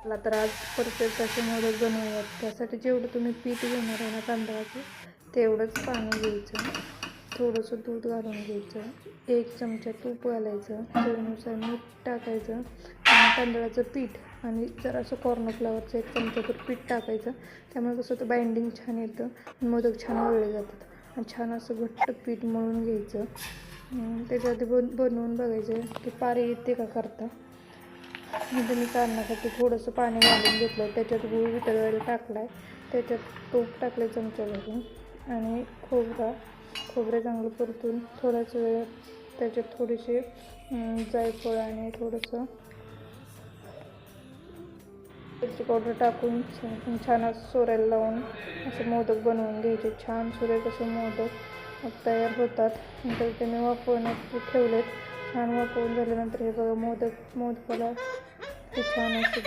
मला तर आज परफेक्ट असे मोदक बनवूयात. त्यासाठी जेवढं तुम्ही पीठ घेणार आहे ना तांदळाचं, तेवढंच पाणी घ्यायचं, थोडंसं दूध घालून घ्यायचं, 1 चमचा तूप घालायचं, चवीनुसार मीठ टाकायचं आणि तांदळाचं पीठ आणि जरासं कॉर्नफ्लॉवरचं 1 चमचाभर पीठ टाकायचं. त्यामुळे कसं होतं बाइंडिंग छान येतं, मोदक छान वळले जातात. आणि छान असं घट्ट पीठ मळून घ्यायचं. त्याच्या आधी बनवून बघायचं की पार येते का करता. म्हणजे मी काढण्यासाठी थोडंसं पाणी घालून घेतलं, त्याच्यात गूळ वितळवायला टाकला आहे, त्याच्यात तूप टाकले चमचा भरून आणि खोबरं चांगलं परतून थोड्याच वेळ त्याच्यात थोडीशी जायफळ आणि थोडंसं मिरची पावडर टाकून छान असं सोरायला लावून असे मोदक बनवून घ्यायचे. छान सुरेख असे मोदक तयार होतात. नंतर ते मी वाफवण्यात ठेवलेत. छान वाफवून झाल्यानंतर हे बघा मोदकाला ते छान असं